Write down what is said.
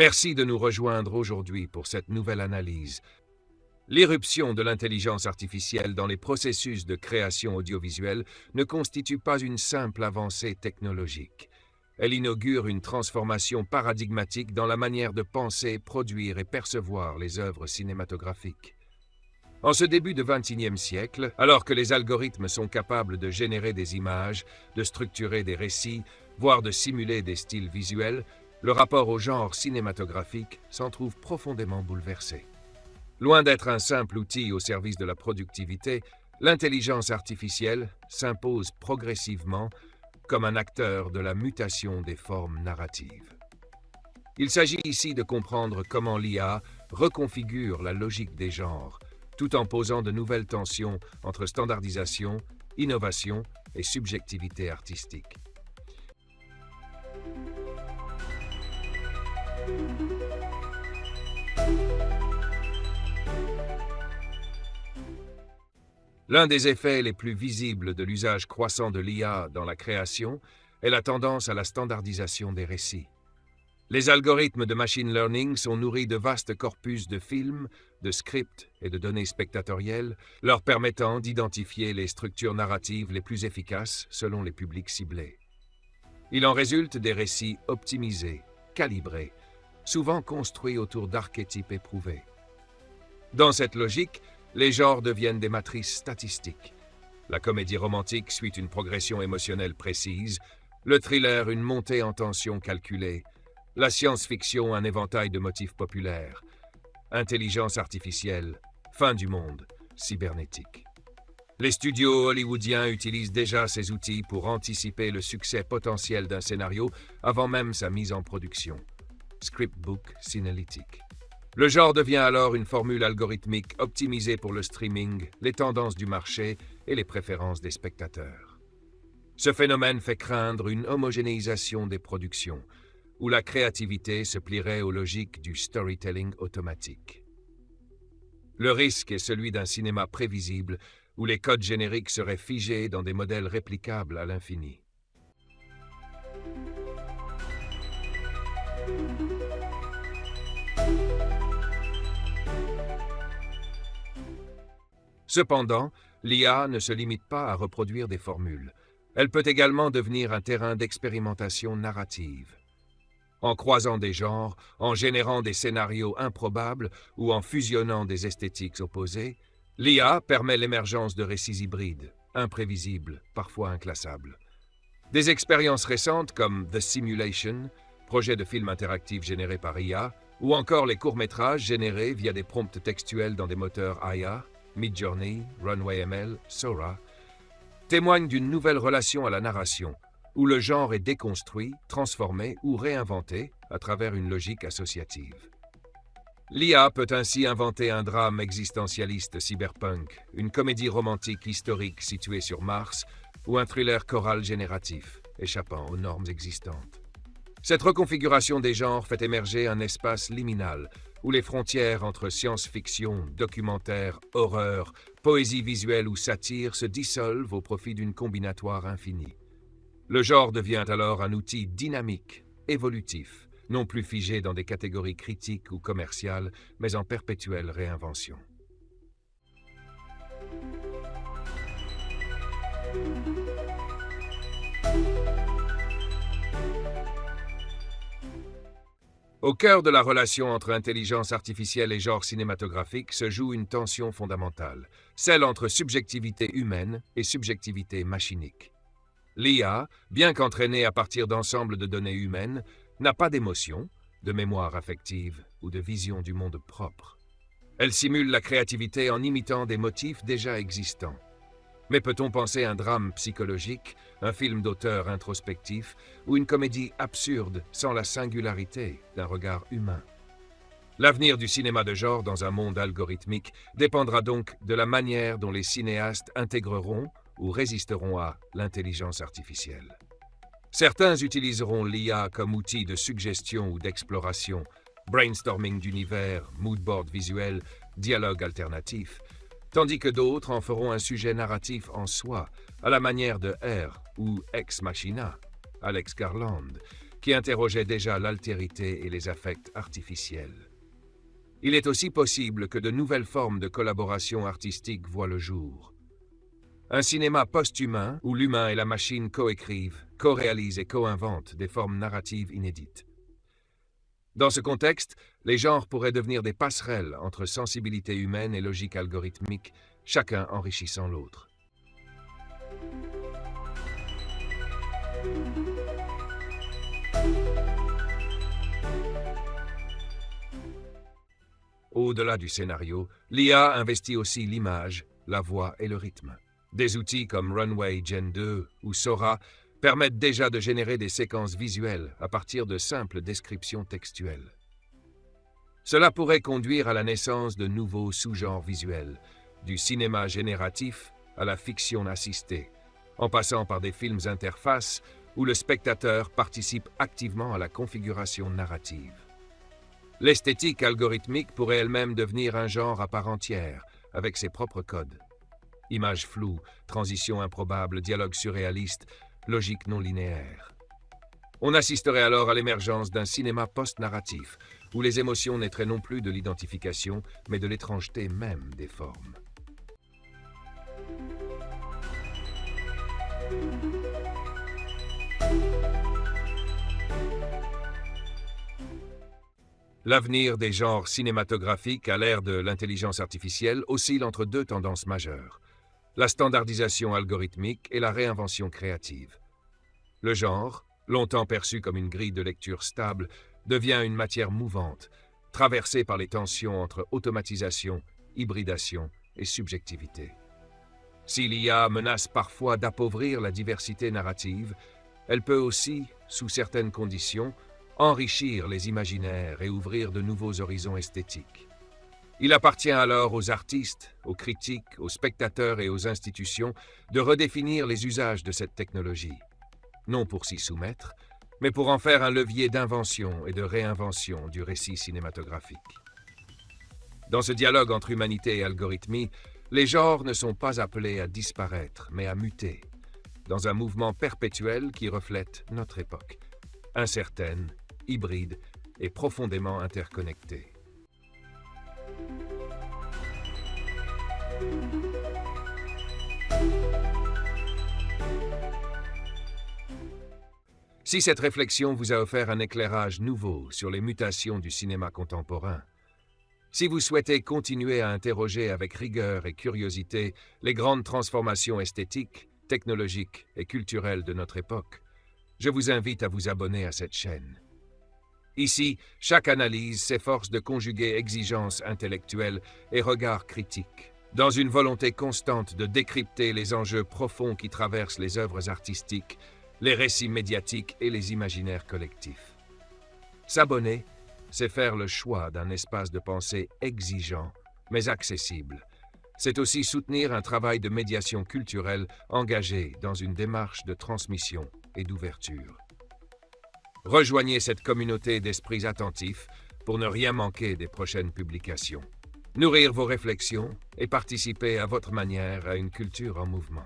Merci de nous rejoindre aujourd'hui pour cette nouvelle analyse. L'irruption de l'intelligence artificielle dans les processus de création audiovisuelle ne constitue pas une simple avancée technologique. Elle inaugure une transformation paradigmatique dans la manière de penser, produire et percevoir les œuvres cinématographiques. En ce début de XXIe siècle, alors que les algorithmes sont capables de générer des images, de structurer des récits, voire de simuler des styles visuels, le rapport au genre cinématographique s'en trouve profondément bouleversé. Loin d'être un simple outil au service de la productivité, l'intelligence artificielle s'impose progressivement comme un acteur de la mutation des formes narratives. Il s'agit ici de comprendre comment l'IA reconfigure la logique des genres, tout en posant de nouvelles tensions entre standardisation, innovation et subjectivité artistique. L'un des effets les plus visibles de l'usage croissant de l'IA dans la création est la tendance à la standardisation des récits. Les algorithmes de machine learning sont nourris de vastes corpus de films, de scripts et de données spectatorielles, leur permettant d'identifier les structures narratives les plus efficaces selon les publics ciblés. Il en résulte des récits optimisés, calibrés, souvent construits autour d'archétypes éprouvés. Dans cette logique, les genres deviennent des matrices statistiques. La comédie romantique suit une progression émotionnelle précise, le thriller une montée en tension calculée, la science-fiction un éventail de motifs populaires, intelligence artificielle, fin du monde, cybernétique. Les studios hollywoodiens utilisent déjà ces outils pour anticiper le succès potentiel d'un scénario avant même sa mise en production. Scriptbook Synalytic. Le genre devient alors une formule algorithmique optimisée pour le streaming, les tendances du marché et les préférences des spectateurs. Ce phénomène fait craindre une homogénéisation des productions, où la créativité se plierait aux logiques du storytelling automatique. Le risque est celui d'un cinéma prévisible, où les codes génériques seraient figés dans des modèles réplicables à l'infini. Cependant, l'IA ne se limite pas à reproduire des formules. Elle peut également devenir un terrain d'expérimentation narrative. En croisant des genres, en générant des scénarios improbables ou en fusionnant des esthétiques opposées, l'IA permet l'émergence de récits hybrides, imprévisibles, parfois inclassables. Des expériences récentes comme The Simulation, projet de film interactif généré par IA, ou encore les courts-métrages générés via des prompts textuels dans des moteurs IA, Midjourney, Runway ML, Sora, témoignent d'une nouvelle relation à la narration, où le genre est déconstruit, transformé ou réinventé à travers une logique associative. L'IA peut ainsi inventer un drame existentialiste cyberpunk, une comédie romantique historique située sur Mars ou un thriller choral génératif, échappant aux normes existantes. Cette reconfiguration des genres fait émerger un espace liminal où les frontières entre science-fiction, documentaire, horreur, poésie visuelle ou satire se dissolvent au profit d'une combinatoire infinie. Le genre devient alors un outil dynamique, évolutif, non plus figé dans des catégories critiques ou commerciales, mais en perpétuelle réinvention. Au cœur de la relation entre intelligence artificielle et genre cinématographique se joue une tension fondamentale, celle entre subjectivité humaine et subjectivité machinique. L'IA, bien qu'entraînée à partir d'ensembles de données humaines, n'a pas d'émotion, de mémoire affective ou de vision du monde propre. Elle simule la créativité en imitant des motifs déjà existants. Mais peut-on penser un drame psychologique, un film d'auteur introspectif ou une comédie absurde sans la singularité d'un regard humain? L'avenir du cinéma de genre dans un monde algorithmique dépendra donc de la manière dont les cinéastes intégreront ou résisteront à l'intelligence artificielle. Certains utiliseront l'IA comme outil de suggestion ou d'exploration, brainstorming d'univers, moodboard visuel, dialogue alternatif, tandis que d'autres en feront un sujet narratif en soi, à la manière de R ou Ex Machina, Alex Garland, qui interrogeait déjà l'altérité et les affects artificiels. Il est aussi possible que de nouvelles formes de collaboration artistique voient le jour. Un cinéma post-humain où l'humain et la machine coécrivent, co-réalisent et co-inventent des formes narratives inédites. Dans ce contexte, les genres pourraient devenir des passerelles entre sensibilité humaine et logique algorithmique, chacun enrichissant l'autre. Au-delà du scénario, l'IA investit aussi l'image, la voix et le rythme. Des outils comme Runway Gen 2 ou Sora permettent déjà de générer des séquences visuelles à partir de simples descriptions textuelles. Cela pourrait conduire à la naissance de nouveaux sous-genres visuels, du cinéma génératif à la fiction assistée, en passant par des films interfaces où le spectateur participe activement à la configuration narrative. L'esthétique algorithmique pourrait elle-même devenir un genre à part entière, avec ses propres codes. Images floues, transitions improbables, dialogues surréalistes, logique non linéaire. On assisterait alors à l'émergence d'un cinéma post-narratif, où les émotions naîtraient non plus de l'identification, mais de l'étrangeté même des formes. L'avenir des genres cinématographiques à l'ère de l'intelligence artificielle oscille entre deux tendances majeures, la standardisation algorithmique et la réinvention créative. Le genre, longtemps perçu comme une grille de lecture stable, devient une matière mouvante, traversée par les tensions entre automatisation, hybridation et subjectivité. Si l'IA menace parfois d'appauvrir la diversité narrative, elle peut aussi, sous certaines conditions, enrichir les imaginaires et ouvrir de nouveaux horizons esthétiques. Il appartient alors aux artistes, aux critiques, aux spectateurs et aux institutions de redéfinir les usages de cette technologie, non pour s'y soumettre, mais pour en faire un levier d'invention et de réinvention du récit cinématographique. Dans ce dialogue entre humanité et algorithmie, les genres ne sont pas appelés à disparaître, mais à muter, dans un mouvement perpétuel qui reflète notre époque, incertaine, hybride et profondément interconnectée. Si cette réflexion vous a offert un éclairage nouveau sur les mutations du cinéma contemporain, si vous souhaitez continuer à interroger avec rigueur et curiosité les grandes transformations esthétiques, technologiques et culturelles de notre époque, je vous invite à vous abonner à cette chaîne. Ici, chaque analyse s'efforce de conjuguer exigence intellectuelle et regard critique, dans une volonté constante de décrypter les enjeux profonds qui traversent les œuvres artistiques, les récits médiatiques et les imaginaires collectifs. S'abonner, c'est faire le choix d'un espace de pensée exigeant, mais accessible. C'est aussi soutenir un travail de médiation culturelle engagé dans une démarche de transmission et d'ouverture. Rejoignez cette communauté d'esprits attentifs pour ne rien manquer des prochaines publications. Nourrir vos réflexions et participer à votre manière à une culture en mouvement.